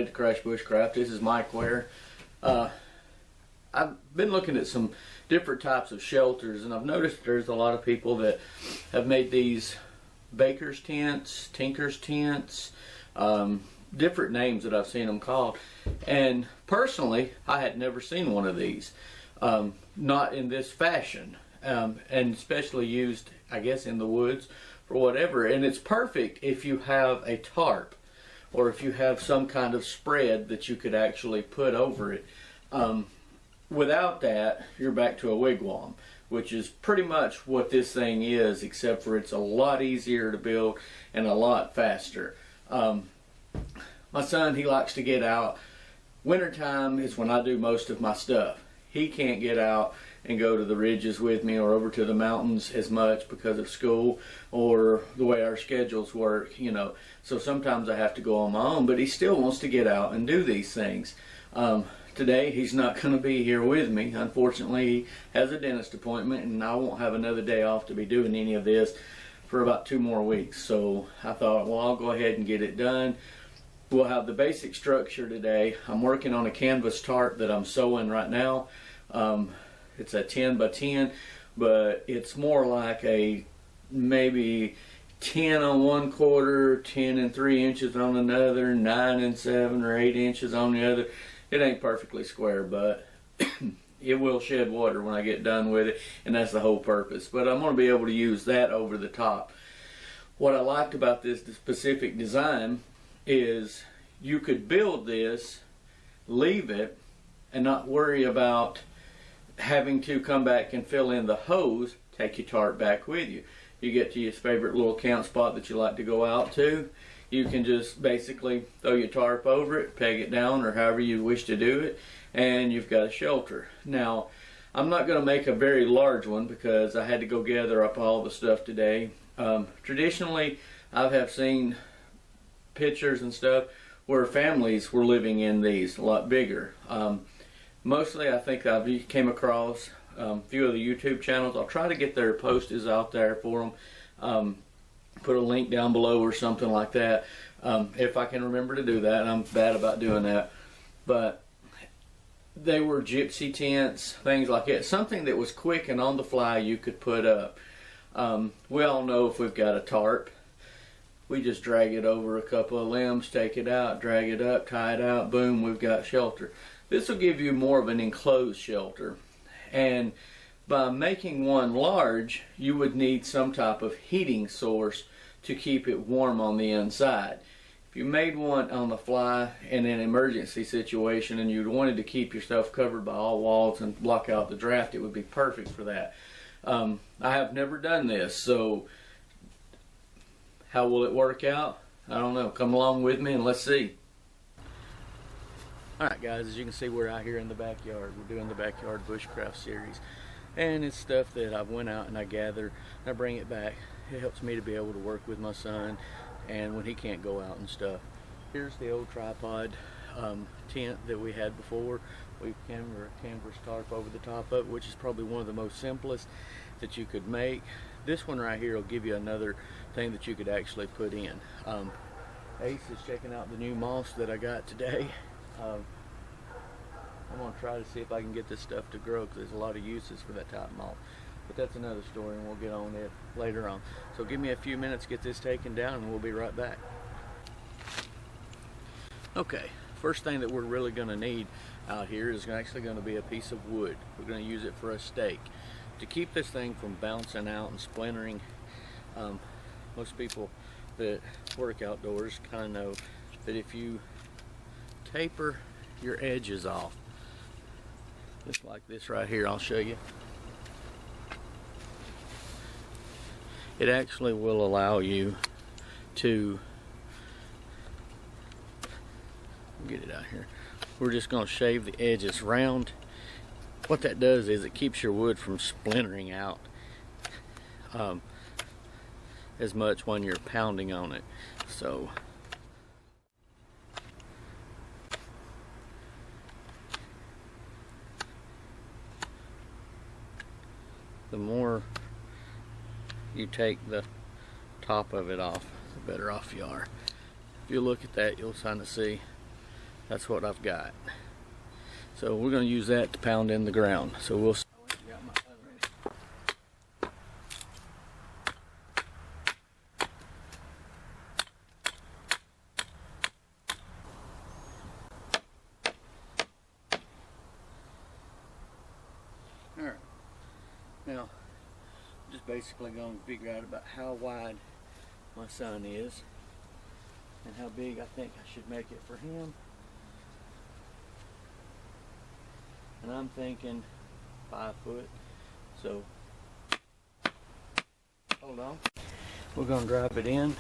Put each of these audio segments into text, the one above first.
to Crash Bushcraft. This is Mike Ware. I've been looking at some different types of shelters, and I've noticed there's a lot of people that have made these baker's tents, tinker's tents, different names that I've seen them called. And personally, I had never seen one of these, not in this fashion, and especially used, I guess, in the woods for whatever. And it's perfect if you have a tarp, or if you have some kind of spread that you could actually put over it. Without that, you're back to a wigwam, which is pretty much what this thing is, except for it's a lot easier to build and a lot faster. My son, he likes to get out. Wintertime is when I do most of my stuff. He can't get out and go to the ridges with me or over to the mountains as much because of school or the way our schedules work, you know. So sometimes I have to go on my own, but he still wants to get out and do these things. Today he's not going to be here with me. Unfortunately, he has a dentist appointment, and I won't have another day off to be doing any of this for about 2 more weeks. So I thought, well, I'll go ahead and get it done. We'll have the basic structure today. I'm working on a canvas tarp that I'm sewing right now. It's a 10 by 10, but it's more like a maybe 10 on one quarter, 10 3 inches on another, 9 7 or 8 inches on the other. It ain't perfectly square, but it will shed water when I get done with it, and that's the whole purpose. But I'm going to be able to use that over the top. What I liked about this specific design is you could build this, leave it, and not worry about having to come back and fill in the hose, take your tarp back with you. You get to your favorite little camp spot that you like to go out to, you can just basically throw your tarp over it, peg it down, or however you wish to do it, and you've got a shelter. Now, I'm not going to make a very large one because I had to go gather up all the stuff today. Traditionally, I have seen pictures and stuff where families were living in these, a lot bigger. Mostly, I think I came across a few of the YouTube channels. I'll try to get their posters out there for them. Put a link down below or something like that, if I can remember to do that. I'm bad about doing that. But they were gypsy tents, things like that. Something that was quick and on the fly you could put up. We all know if we've got a tarp, we just drag it over a couple of limbs, take it out, drag it up, tie it out, boom, we've got shelter. This will give you more of an enclosed shelter. And by making one large, you would need some type of heating source to keep it warm on the inside. If you made one on the fly in an emergency situation and you wanted to keep yourself covered by all walls and block out the draft, it would be perfect for that. I have never done this, so how will it work out? I don't know. Come along with me and let's see. Alright guys, as you can see, we're out here in the backyard. We're doing the Backyard Bushcraft series. And it's stuff that I went out and I gathered and I bring it back. It helps me to be able to work with my son and when he can't go out and stuff. Here's the old tripod tent that we had before. We canvas tarp over the top of it, which is probably one of the most simplest that you could make. This one right here will give you another thing that you could actually put in. Ace is checking out the new moss that I got today. I'm going to try to see if I can get this stuff to grow because there's a lot of uses for that type of moss. But that's another story and we'll get on it later on. So give me a few minutes to get this taken down and we'll be right back. Okay, first thing that we're really going to need out here is actually going to be a piece of wood. We're going to use it for a stake. To keep this thing from bouncing out and splintering, most people that work outdoors kind of know that if you taper your edges off, just like this right here, I'll show you. It actually will allow you to get it out here. We're just going to shave the edges round. What that does is it keeps your wood from splintering out as much when you're pounding on it. So the more you take the top of it off, the better off you are. If you look at that, you'll kind of see that's what I've got. So we're going to use that to pound in the ground. So we'll Alright, now just basically going to figure out about how wide my son is and how big I think I should make it for him. And I'm thinking 5 foot. So hold on, we're going to drop it in.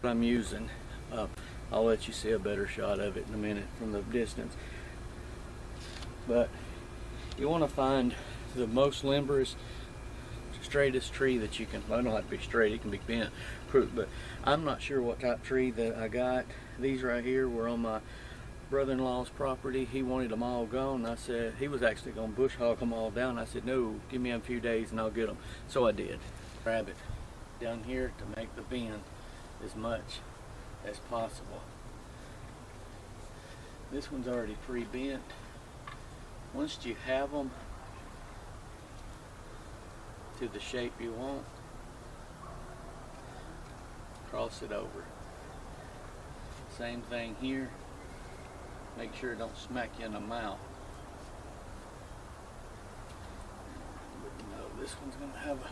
I'm using, I'll let you see a better shot of it in a minute from the distance, but you want to find the most limberest, straightest tree that you can. Well, it don't have to be straight, it can be bent, but I'm not sure what type of tree that I got. These right here were on my brother-in-law's property. He wanted them all gone. I said, he was actually going to bush hog them all down. I said, no, give me a few days and I'll get them. So I did. Grab it down here to make the bend as much as possible. This one's already pre-bent. Once you have them to the shape you want, cross it over. Same thing here. Make sure it don't smack you in the mouth. But no, this one's gonna have a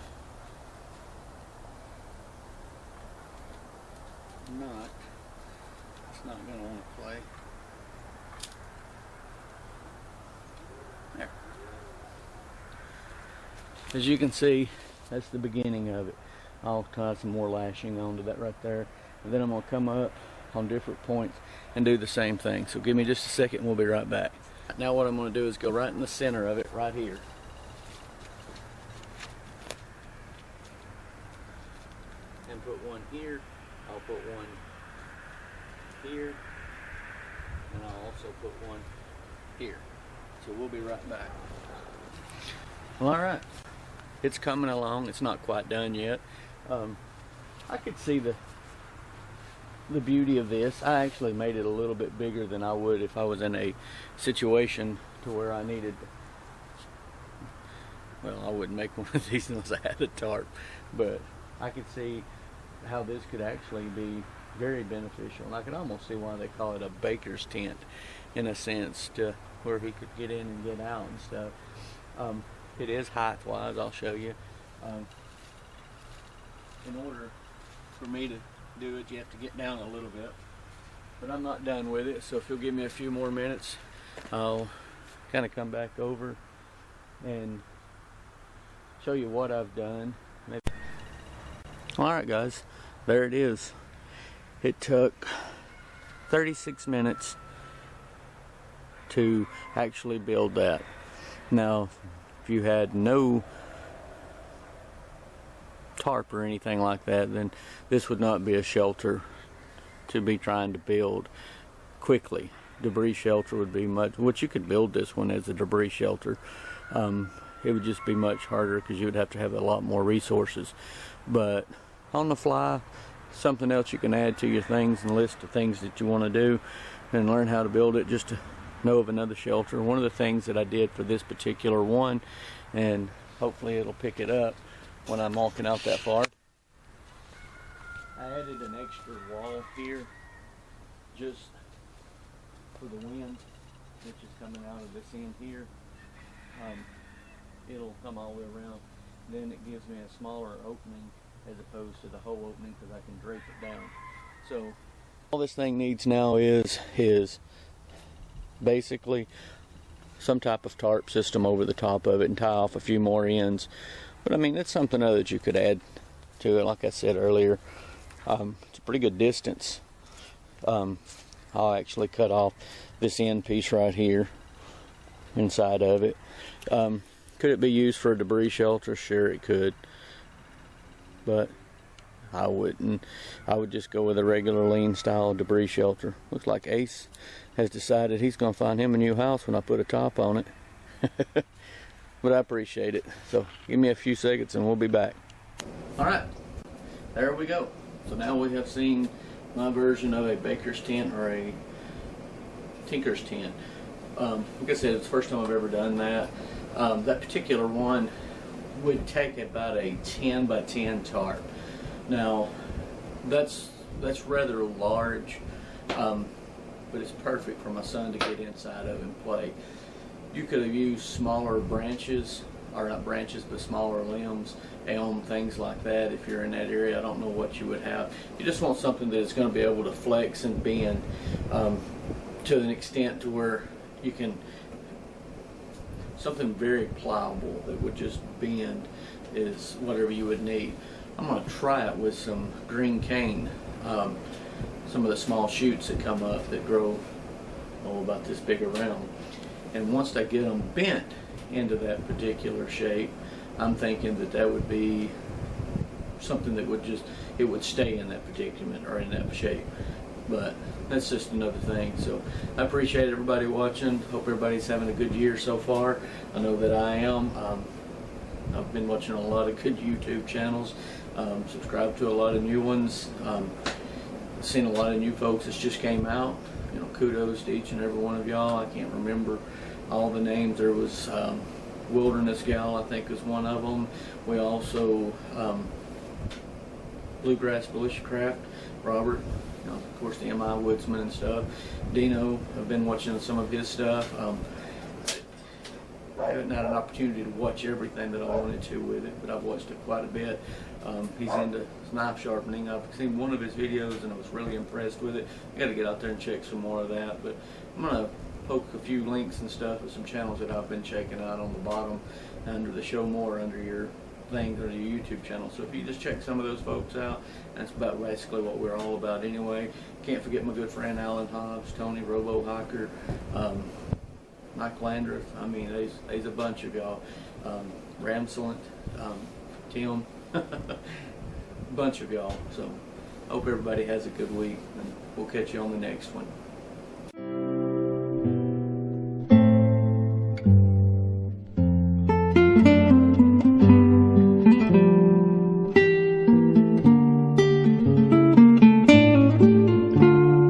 knot. It's not going to want to play. There. As you can see, that's the beginning of it. I'll tie some more lashing onto that right there, and then I'm going to come up on different points and do the same thing. So give me just a second and we'll be right back. Now what I'm going to do is go right in the center of it, right here. And put one here. I'll put one here, and I'll also put one here. So we'll be right back. Well, alright, it's coming along. It's not quite done yet. I could see the beauty of this. I actually made it a little bit bigger than I would if I was in a situation to where I needed, well, I wouldn't make one of these unless I had a tarp, but I could see how this could actually be very beneficial. And I could almost see why they call it a baker's tent, in a sense, to where he could get in and get out and stuff. It is height wise, I'll show you. In order for me to do it, you have to get down a little bit, but I'm not done with it, so if you'll give me a few more minutes, I'll kind of come back over and show you what I've done. Alright guys, there it is. It took 36 minutes to actually build that. Now, if you had no tarp or anything like that, then this would not be a shelter to be trying to build quickly. Debris shelter would be much, which you could build this one as a debris shelter. It would just be much harder because you would have to have a lot more resources. But on the fly, something else you can add to your things and list of things that you want to do and learn how to build it, just to know of another shelter. One of the things that I did for this particular one, and hopefully it'll pick it up when I'm walking out that far, I added an extra wall here just for the wind, which is coming out of this end here. It'll come all the way around. Then it gives me a smaller opening as opposed to the whole opening, because I can drape it down. So all this thing needs now is basically some type of tarp system over the top of it and tie off a few more ends. But I mean, it's something other that you could add to it. Like I said earlier, it's a pretty good distance. I'll actually cut off this end piece right here inside of it. Could it be used for a debris shelter? Sure, it could. But I wouldn't. I would just go with a regular lean style debris shelter. Looks like Ace has decided he's going to find him a new house when I put a top on it. But I appreciate it. So give me a few seconds and we'll be back. Alright, there we go. So now we have seen my version of a baker's tent or a tinker's tent. Like I said, it's the first time I've ever done that. That particular one would take about a 10 by 10 tarp. Now that's rather large, but it's perfect for my son to get inside of and play. You could have used smaller branches, or not branches, but smaller limbs, elm, things like that. If you're in that area, I don't know what you would have. You just want something that's going to be able to flex and bend to an extent to where you can, something very pliable that would just bend is whatever you would need. I'm going to try it with some green cane, some of the small shoots that come up that grow about this big around. And once I get them bent into that particular shape, I'm thinking that that would be something that would just, it would stay in that predicament or in that shape. But that's just another thing. So I appreciate everybody watching. Hope everybody's having a good year so far. I know that I am. I've been watching a lot of good YouTube channels, subscribed to a lot of new ones, seen a lot of new folks that just came out. You know, kudos to each and every one of y'all. I can't remember all the names. There was Wilderness Gal, I think, is one of them. We also Bluegrass Bushcraft, Robert, you know, of course, the MI Woodsman and stuff. Dino, I've been watching some of his stuff. I haven't had an opportunity to watch everything that I wanted to with it, but I've watched it quite a bit. He's into knife sharpening. I've seen one of his videos and I was really impressed with it. I got to get out there and check some more of that, but I'm going to poke a few links and stuff of some channels that I've been checking out on the bottom under the show more under your thing or your YouTube channel. So if you just check some of those folks out, that's about basically what we're all about anyway. Can't forget my good friend Alan Hobbs, Tony Robo Hiker, Mike Landreth. I mean, there's a bunch of y'all. Ramsolent, Tim, bunch of y'all. So hope everybody has a good week, and we'll catch you on the next one.